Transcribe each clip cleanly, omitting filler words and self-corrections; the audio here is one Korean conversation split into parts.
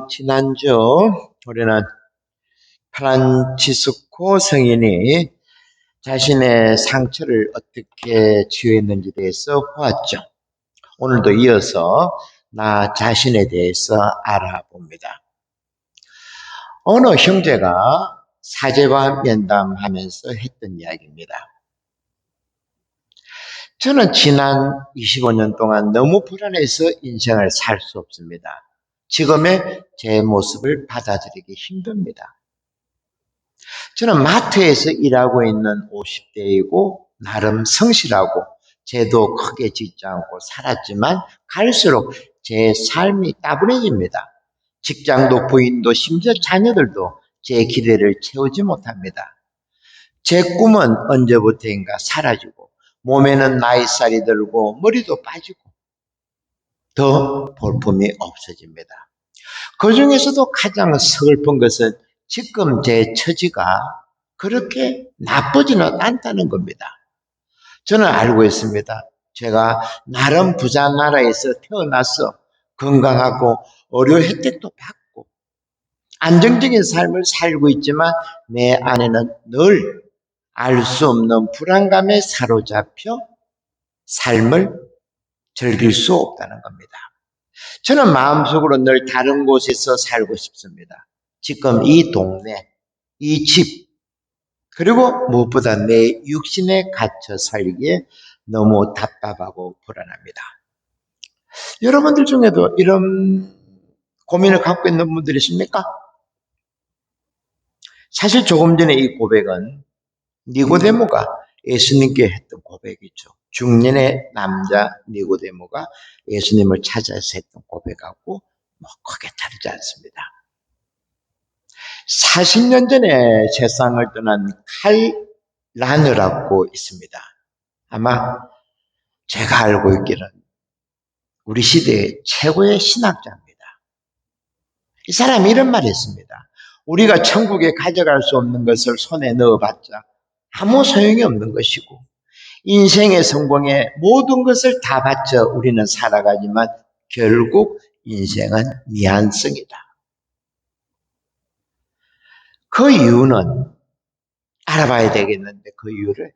지난주 우리는 프란치스코 성인이 자신의 상처를 어떻게 치유했는지에 대해서 보았죠. 오늘도 이어서 나 자신에 대해서 알아봅니다. 어느 형제가 사제와 면담하면서 했던 이야기입니다. 저는 지난 25년 동안 너무 불안해서 인생을 살 수 없습니다. 지금의 제 모습을 받아들이기 힘듭니다. 저는 마트에서 일하고 있는 50대이고 나름 성실하고 죄도 크게 짓지 않고 살았지만 갈수록 제 삶이 따분해집니다. 직장도 부인도 심지어 자녀들도 제 기대를 채우지 못합니다. 제 꿈은 언제부터인가 사라지고 몸에는 나이살이 들고 머리도 빠지고 더 볼품이 없어집니다. 그 중에서도 가장 슬픈 것은 지금 제 처지가 그렇게 나쁘지는 않다는 겁니다. 저는 알고 있습니다. 제가 나름 부자 나라에서 태어나서 건강하고 의료 혜택도 받고 안정적인 삶을 살고 있지만 내 안에는 늘 알 수 없는 불안감에 사로잡혀 삶을 즐길 수 없다는 겁니다. 저는 마음속으로 늘 다른 곳에서 살고 싶습니다. 지금 이 동네, 이 집, 그리고 무엇보다 내 육신에 갇혀 살기에 너무 답답하고 불안합니다. 여러분들 중에도 이런 고민을 갖고 있는 분들이 있습니까? 사실 조금 전에 이 고백은 니고데모가 예수님께 했던 고백이죠. 중년의 남자 니고데모가 예수님을 찾아서 했던 고백하고 크게 다르지 않습니다. 40년 전에 세상을 떠난 칼 라너라고 있습니다. 아마 제가 알고 있기는 우리 시대의 최고의 신학자입니다. 이 사람이 이런 말을 했습니다. 우리가 천국에 가져갈 수 없는 것을 손에 넣어봤자 아무 소용이 없는 것이고 인생의 성공에 모든 것을 다 바쳐 우리는 살아가지만 결국 인생은 미안성이다. 그 이유는 알아봐야 되겠는데 그 이유를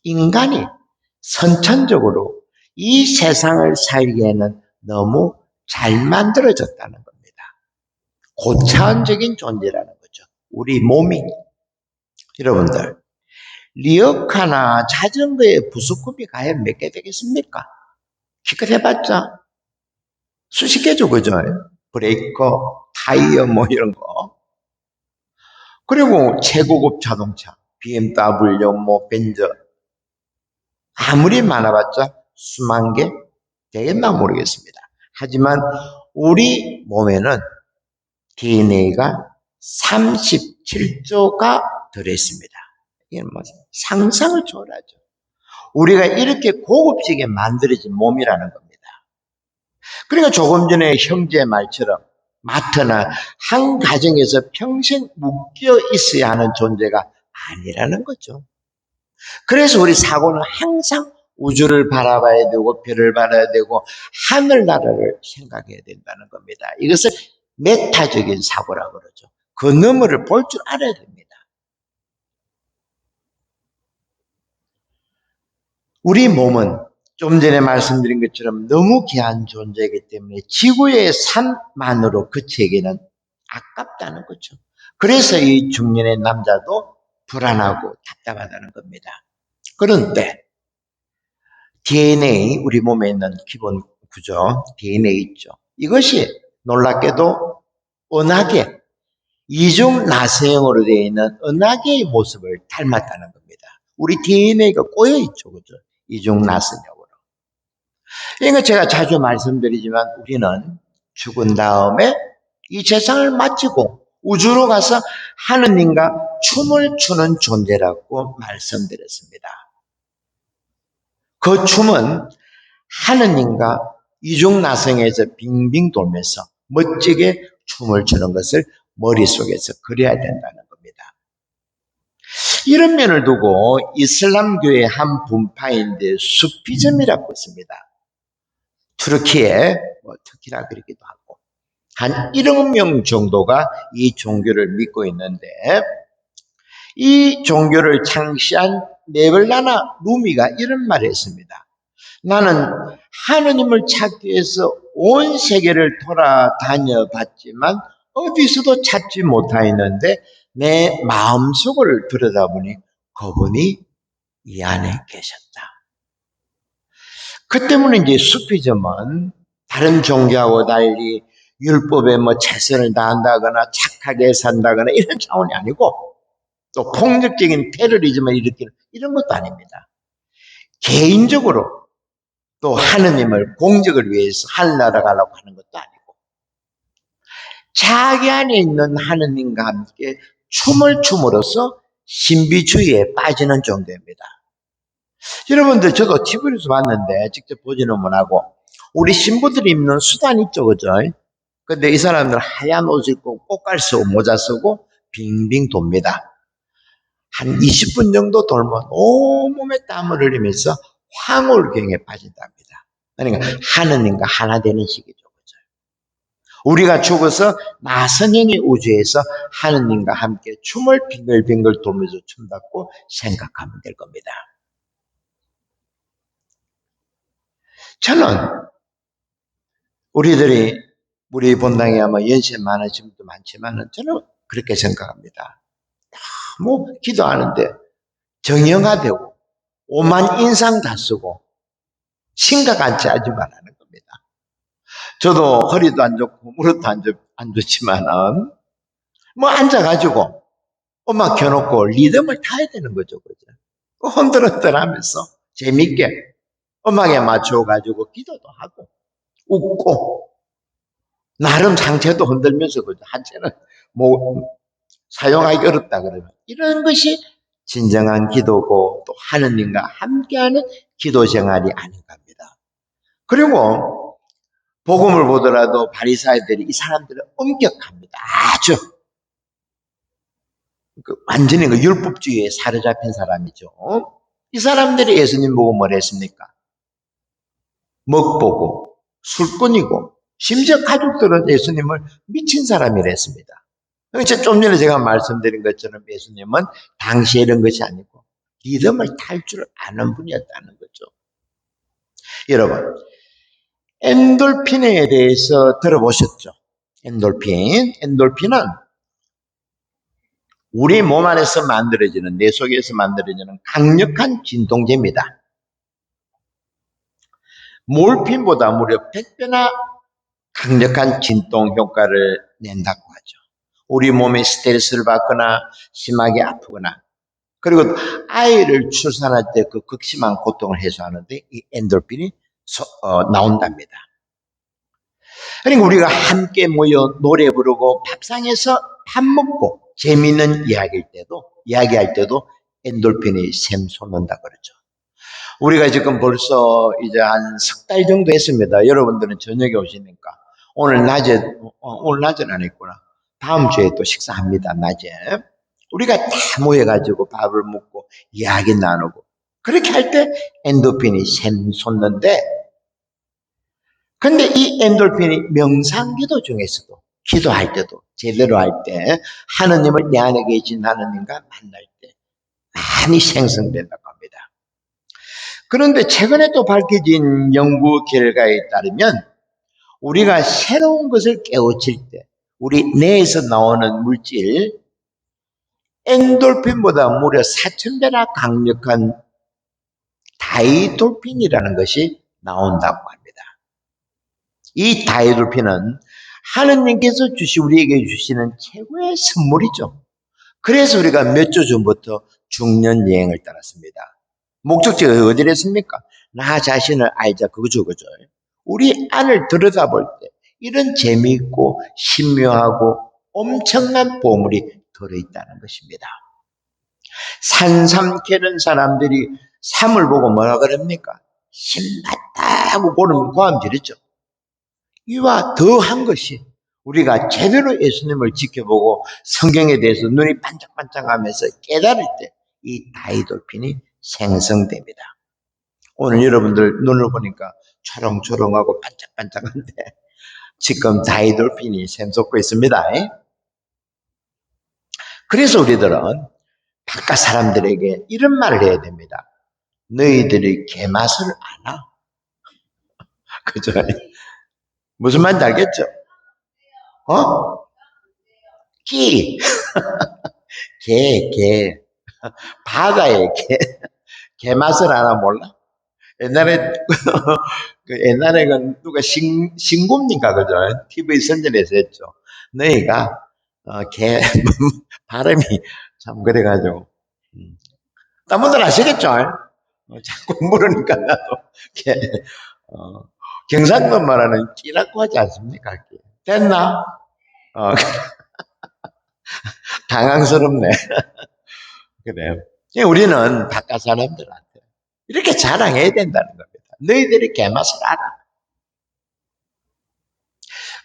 인간이 선천적으로 이 세상을 살기에는 너무 잘 만들어졌다는 겁니다. 고차원적인 존재라는 거죠. 우리 몸이. 여러분들 리어카나 자전거의 부속품이 과연 몇 개 되겠습니까? 기껏 해봤자 수십 개죠, 그죠? 브레이크, 타이어 뭐 이런 거. 그리고 최고급 자동차, BMW, 벤츠 아무리 많아봤자 수만 개 되겠나 모르겠습니다. 하지만 우리 몸에는 DNA가 37조가 들어있습니다. 이게 뭐 상상을 초월하죠. 우리가 이렇게 고급지게 만들어진 몸이라는 겁니다. 그러니까 조금 전에 형제의 말처럼 마트나 한 가정에서 평생 묶여 있어야 하는 존재가 아니라는 거죠. 그래서 우리 사고는 항상 우주를 바라봐야 되고 별을 바라야 되고 하늘나라를 생각해야 된다는 겁니다. 이것을 메타적인 사고라고 그러죠. 그 너머를 볼 줄 알아야 됩니다. 우리 몸은 좀 전에 말씀드린 것처럼 너무 귀한 존재이기 때문에 지구의 삶만으로 그치기에는 아깝다는 거죠. 그래서 이 중년의 남자도 불안하고 답답하다는 겁니다. 그런데 DNA, 우리 몸에 있는 기본 구조, DNA 있죠. 이것이 놀랍게도 은하계, 이중 나선형으로 되어 있는 은하계의 모습을 닮았다는 겁니다. 우리 DNA가 꼬여있죠. 그죠? 이중 나선형으로. 그러니까 제가 자주 말씀드리지만 우리는 죽은 다음에 이 세상을 마치고 우주로 가서 하느님과 춤을 추는 존재라고 말씀드렸습니다. 그 춤은 하느님과 이중나성에서 빙빙 돌면서 멋지게 춤을 추는 것을 머릿속에서 그려야 된다는 겁니다. 이런 면을 두고 이슬람교의 한 분파인데 수피즘이라고 있습니다. 특히 기라 그러기도 하고 한 1억 명 정도가 이 종교를 믿고 있는데 이 종교를 창시한 메블라나 루미가 이런 말을 했습니다. 나는 하느님을 찾기 위해서 온 세계를 돌아다녀 봤지만 어디서도 찾지 못하였는데 내 마음속을 들여다보니 그분이 이 안에 계셨다. 그 때문에 이제 수피즘은 다른 종교하고 달리 율법에 뭐 최선을 다한다거나 착하게 산다거나 이런 차원이 아니고 또 폭력적인 테러리즘을 일으키는 이런 것도 아닙니다. 개인적으로 또 하느님을 공적을 위해서 하늘나라 가려고 하는 것도 아니고 자기 안에 있는 하느님과 함께 춤을 춤으로써 신비주의에 빠지는 종교입니다. 여러분들 저도 TV에서 봤는데 직접 보지는 못하고 우리 신부들이 입는 수단 있죠, 그죠? 근데 이 사람들 하얀 옷 입고 꽃갈 쓰고 모자 쓰고 빙빙 돕니다. 한 20분 정도 돌면 온몸에 땀을 흘리면서 황홀경에 빠진답니다. 그러니까 하느님과 하나 되는 시기죠. 그죠? 우리가 죽어서 나선형의 우주에서 하느님과 함께 춤을 빙글빙글 돌면서 춘다고 생각하면 될 겁니다. 저는 우리 본당에 아마 연세 많으신 분도 많지만 저는 그렇게 생각합니다. 너무 기도하는데 정형화되고 오만 인상 다 쓰고 심각 않지 하지 말라는 겁니다. 저도 허리도 안 좋고 무릎도 안 좋지만은 뭐 앉아가지고 음악 켜놓고 리듬을 타야 되는 거죠. 그죠? 흔들흔들 하면서 재밌게 음악에 맞춰가지고 기도도 하고 웃고 나름 상체도 흔들면서 그죠? 한체는 뭐 사용하기 어렵다 그러면 이런 것이 진정한 기도고 또 하느님과 함께하는 기도 생활이 아닌가 합니다. 그리고 복음을 보더라도 바리사이들이 이 사람들을 엄격합니다. 아주 완전히 율법주의에 사로잡힌 사람이죠. 이 사람들이 예수님 보고 뭘 했습니까? 먹보고 술꾼이고 심지어 가족들은 예수님을 미친 사람이라 했습니다. 좀 전에 제가 말씀드린 것처럼 예수님은 당시에 이런 것이 아니고 리듬을 탈 줄 아는 분이었다는 거죠. 여러분, 엔돌핀에 대해서 들어보셨죠? 엔돌핀은 우리 몸 안에서 만들어지는, 내 속에서 만들어지는 강력한 진통제입니다. 몰핀보다 무려 100배나 강력한 진통 효과를 낸다고 하죠. 우리 몸에 스트레스를 받거나 심하게 아프거나 그리고 아이를 출산할 때 그 극심한 고통을 해소하는데 이 엔돌핀이 나온답니다. 그러니까 우리가 함께 모여 노래 부르고 밥상에서 밥 먹고 재미있는 이야기할 때도 엔돌핀이 샘솟는다 그러죠. 우리가 지금 벌써 이제 한 석 달 정도 했습니다. 여러분들은 저녁에 오시니까 오늘 낮은 안 했구나. 다음 주에 또 식사합니다. 낮에. 우리가 다 모여가지고 밥을 먹고 이야기 나누고 그렇게 할 때 엔돌핀이 샘솟는데 근데 이 엔돌핀이 명상기도 중에서도 기도할 때도 제대로 할 때 하느님을 내 안에 계신 하느님과 만날 때 많이 생성된다고 합니다. 그런데 최근에 또 밝혀진 연구 결과에 따르면 우리가 새로운 것을 깨우칠 때 우리 뇌에서 나오는 물질 엔돌핀보다 무려 4,000배나 강력한 다이돌핀이라는 것이 나온다고 합니다. 이 다이돌핀은 하느님께서 우리에게 주시는 최고의 선물이죠. 그래서 우리가 몇 주 전부터 중년 여행을 떠났습니다. 목적지가 어디랬습니까? 나 자신을 알자 그거죠. 우리 안을 들여다볼 때 이런 재미있고 신묘하고 엄청난 보물이 들어있다는 것입니다. 산삼 캐는 사람들이 삼을 보고 뭐라 그럽니까? 신났다고 고함 지르죠. 이와 더한 것이 우리가 제대로 예수님을 지켜보고 성경에 대해서 눈이 반짝반짝하면서 깨달을 때 이 다이돌핀이 생성됩니다. 오늘 여러분들 눈을 보니까 초롱초롱하고 반짝반짝한데 지금 다이돌핀이 샘솟고 있습니다. 그래서 우리들은 바깥 사람들에게 이런 말을 해야 됩니다. 너희들이 개맛을 아나? 그죠? 무슨 말인지 알겠죠? 끼. 개. 바다의 개. 개맛을 아나 몰라? 옛날에, 옛날에 누가 신굽니까? 그죠? TV 선전에서 했죠. 너희가, 개, 발음이 참 그래가지고. 딴분들 아시겠죠? 자꾸 물으니까 나도, 개, 어, 경상도 말하는 끼라고 하지 않습니까? 됐나? 어, 당황스럽네. 그래요. 우리는 바깥 사람들한테 이렇게 자랑해야 된다는 겁니다. 너희들이 개맛을 알아.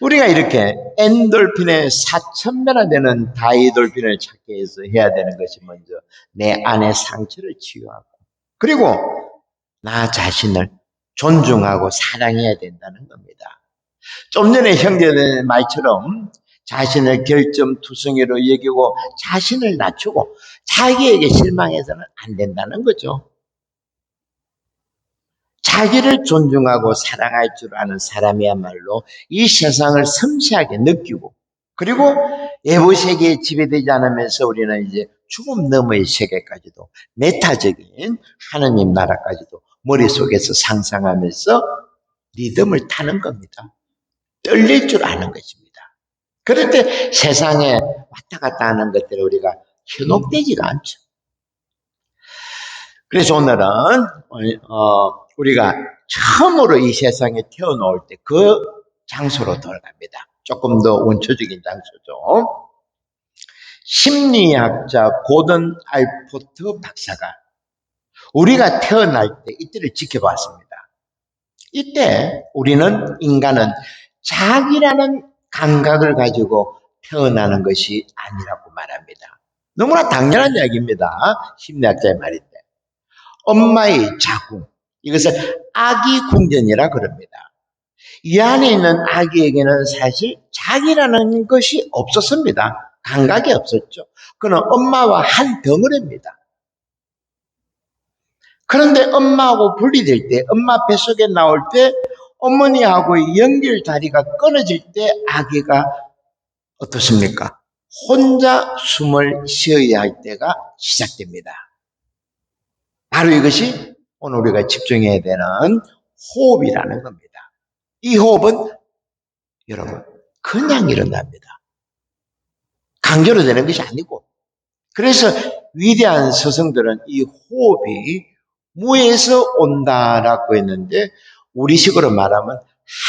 우리가 이렇게 엔돌핀의 4,000배나 되는 다이돌핀을 찾기 위해서 해야 되는 것이 먼저 내 안의 상처를 치유하고, 그리고 나 자신을 존중하고 사랑해야 된다는 겁니다. 좀 전에 형제들 말처럼 자신을 결점투성이로 여기고 자신을 낮추고 자기에게 실망해서는 안 된다는 거죠. 자기를 존중하고 사랑할 줄 아는 사람이야말로 이 세상을 섬세하게 느끼고, 그리고 외부 세계에 지배되지 않으면서 우리는 이제 죽음 너머의 세계까지도, 메타적인 하느님 나라까지도 머릿속에서 상상하면서 리듬을 타는 겁니다. 떨릴 줄 아는 것입니다. 그럴 때 세상에 왔다 갔다 하는 것들을 우리가 현혹되지가 않죠. 그래서 오늘은 우리가 처음으로 이 세상에 태어나올 때 그 장소로 돌아갑니다. 조금 더 원초적인 장소죠. 심리학자 고든 알포트 박사가 우리가 태어날 때 이때를 지켜봤습니다. 이때 우리는, 인간은 자기라는 감각을 가지고 태어나는 것이 아니라고 말합니다. 너무나 당연한 이야기입니다. 심리학자의 말인데, 엄마의 자궁, 이것을 아기 궁전이라 그럽니다. 이 안에 있는 아기에게는 사실 자기라는 것이 없었습니다. 감각이 없었죠. 그는 엄마와 한 덩어리입니다. 그런데 엄마하고 분리될 때, 엄마 뱃속에 나올 때, 어머니하고의 연결 다리가 끊어질 때 아기가 어떻습니까? 혼자 숨을 쉬어야 할 때가 시작됩니다. 바로 이것이 오늘 우리가 집중해야 되는 호흡이라는 겁니다. 이 호흡은 여러분 그냥 일어납니다. 강제로 되는 것이 아니고, 그래서 위대한 스승들은 이 호흡이 무에서 온다라고 했는데, 우리식으로 말하면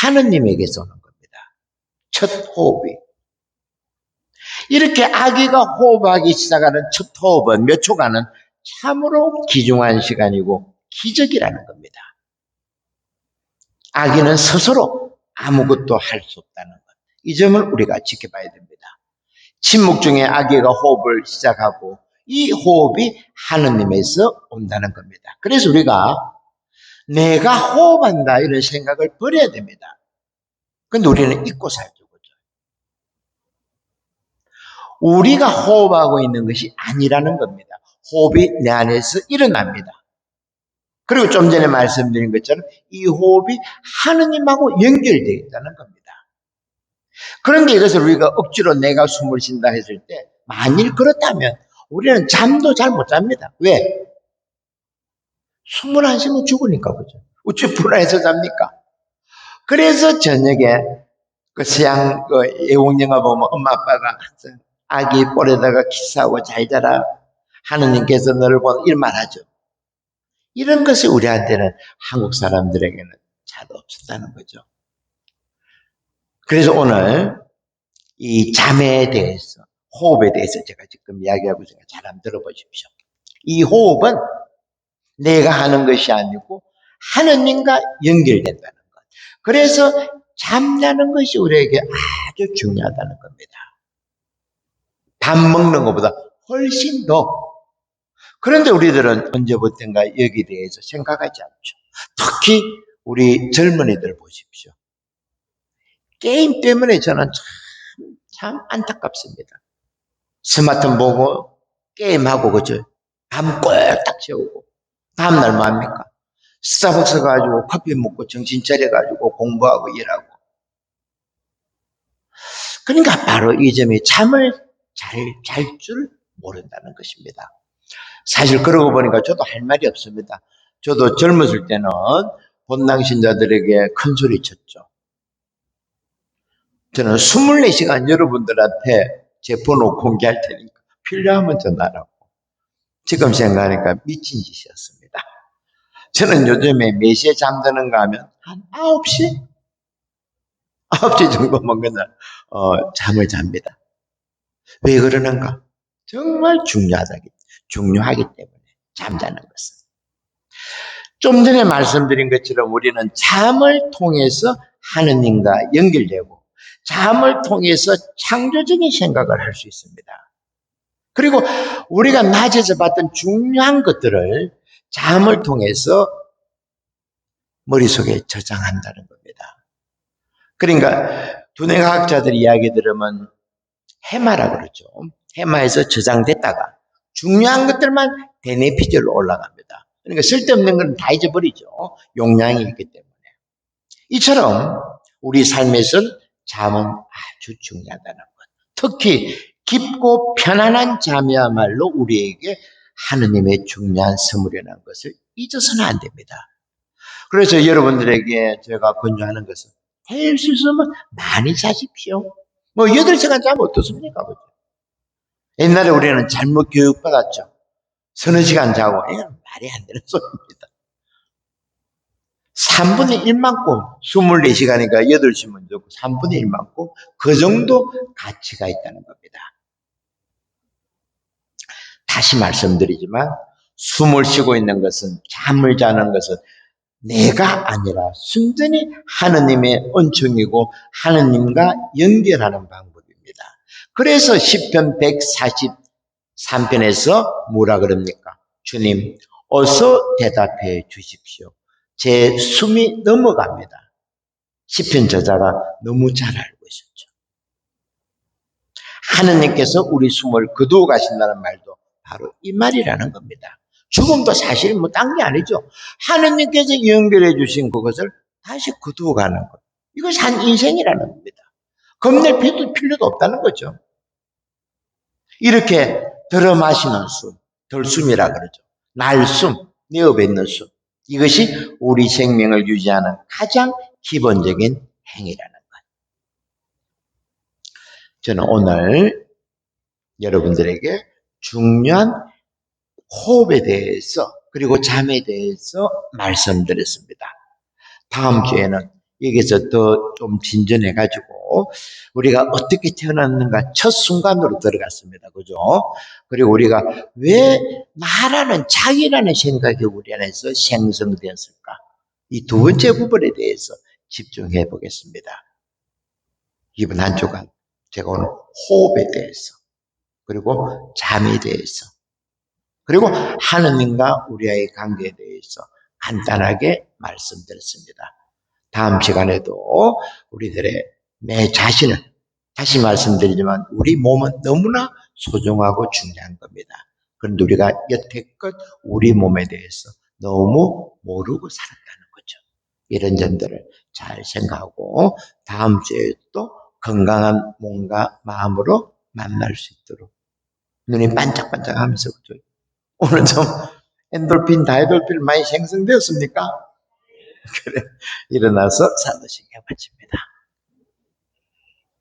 하느님에게서 오는 겁니다. 첫 호흡이. 이렇게 아기가 호흡하기 시작하는 첫 호흡은 몇 초간은 참으로 귀중한 시간이고 기적이라는 겁니다. 아기는 스스로 아무것도 할 수 없다는 것, 이 점을 우리가 지켜봐야 됩니다. 침묵 중에 아기가 호흡을 시작하고 이 호흡이 하느님에서 온다는 겁니다. 그래서 우리가 내가 호흡한다 이런 생각을 버려야 됩니다. 근데 우리는 잊고 살죠. 그죠? 우리가 호흡하고 있는 것이 아니라는 겁니다. 호흡이 내 안에서 일어납니다. 그리고 좀 전에 말씀드린 것처럼 이 호흡이 하느님하고 연결되어 있다는 겁니다. 그런데 이것을 우리가 억지로 내가 숨을 쉰다 했을 때, 만일 그렇다면 우리는 잠도 잘 못 잡니다. 왜? 숨을 안 쉬면 죽으니까. 그죠? 어찌 불안해서 잡니까? 그래서 저녁에 그 서양 애국 영화 보면 엄마 아빠가 항상 아기 볼에다가 키스하고 잘 자라, 하느님께서 너를 보는 이런 말 하죠. 이런 것이 우리한테는, 한국 사람들에게는 잘 없었다는 거죠. 그래서 오늘 이 잠에 대해서, 호흡에 대해서 제가 지금 이야기하고 있으니까 잘 한번 들어보십시오. 이 호흡은 내가 하는 것이 아니고 하느님과 연결된다는 것. 그래서 잠자는 것이 우리에게 아주 중요하다는 겁니다. 밥 먹는 것보다 훨씬 더. 그런데 우리들은 언제부턴가 여기에 대해서 생각하지 않죠. 특히 우리 젊은이들 보십시오. 게임 때문에 저는 참 안타깝습니다. 스마트폰 보고 게임하고 그죠? 밤 꼴딱 채우고 다음날 뭐 합니까? 스타벅스 가지고 커피 먹고 정신 차려가지고 공부하고 일하고. 그러니까 바로 이 점이 잠을 잘 줄 모른다는 것입니다. 사실 그러고 보니까 저도 할 말이 없습니다. 저도 젊었을 때는 본당신자들에게 큰 소리 쳤죠. 저는 24시간 여러분들한테 제 번호 공개할 테니까 필요하면 전화라고. 지금 생각하니까 미친 짓이었습니다. 저는 요즘에 몇 시에 잠드는가 하면 한 9시? 9시 정도면 그냥 잠을 잡니다. 왜 그러는가? 정말 중요하기 때문에 잠자는 것은. 좀 전에 말씀드린 것처럼 우리는 잠을 통해서 하느님과 연결되고 잠을 통해서 창조적인 생각을 할 수 있습니다. 그리고 우리가 낮에서 봤던 중요한 것들을 잠을 통해서 머릿속에 저장한다는 겁니다. 그러니까 두뇌과학자들 이야기 들으면 해마라 그러죠. 해마에서 저장됐다가 중요한 것들만 대뇌피셜로 올라갑니다. 그러니까 쓸데없는 건 다 잊어버리죠. 용량이 있기 때문에. 이처럼 우리 삶에서는 잠은 아주 중요하다는 것. 특히 깊고 편안한 잠이야말로 우리에게 하느님의 중요한 선물이라는 것을 잊어서는 안 됩니다. 그래서 여러분들에게 제가 권유하는 것은 할 수 있으면 많이 자십시오. 뭐 8시간 자면 어떻습니까? 그죠? 옛날에 우리는 잘못 교육받았죠. 서너 시간 자고 이건 말이 안 되는 소리입니다. 3분의 1만큼 24시간이니까 8시면 좋고 3분의 1만큼 그 정도 가치가 있다는 겁니다. 다시 말씀드리지만 숨을 쉬고 있는 것은 잠을 자는 것은 내가 아니라 순전히 하느님의 은총이고 하느님과 연결하는 방법입니다. 그래서 시편 143편에서 뭐라 그럽니까? 주님 어서 대답해 주십시오. 제 숨이 넘어갑니다. 시편 저자가 너무 잘 알고 있었죠. 하느님께서 우리 숨을 거두어 가신다는 말도 바로 이 말이라는 겁니다. 죽음도 사실 뭐 딴 게 아니죠. 하느님께서 연결해 주신 그것을 다시 거두어 가는 것. 이것이 한 인생이라는 겁니다. 겁낼 필요도 없다는 거죠. 이렇게 들어 마시는 숨, 들숨이라 그러죠. 날숨, 내어뱉는 숨. 이것이 우리 생명을 유지하는 가장 기본적인 행위라는 것. 저는 오늘 여러분들에게 중요한 호흡에 대해서 그리고 잠에 대해서 말씀드렸습니다. 다음 주에는 여기서 더 좀 진전해가지고 우리가 어떻게 태어났는가 첫 순간으로 들어갔습니다. 그죠? 그리고 우리가 왜 나라는 자기라는 생각이 우리 안에서 생성되었을까? 이 두 번째 부분에 대해서 집중해 보겠습니다. 이번 한 주간 제가 오늘 호흡에 대해서 그리고 잠에 대해서 그리고 하느님과 우리의 관계에 대해서 간단하게 말씀드렸습니다. 다음 시간에도 우리들의 내 자신을 다시 말씀드리지만 우리 몸은 너무나 소중하고 중요한 겁니다. 그런데 우리가 여태껏 우리 몸에 대해서 너무 모르고 살았다는 거죠. 이런 점들을 잘 생각하고 다음 주에 또 건강한 몸과 마음으로 만날 수 있도록 눈이 반짝반짝하면서 오늘 좀 엔돌핀, 다이돌핀 많이 생성되었습니까? 그래 일어나서 사도신경 바칩니다.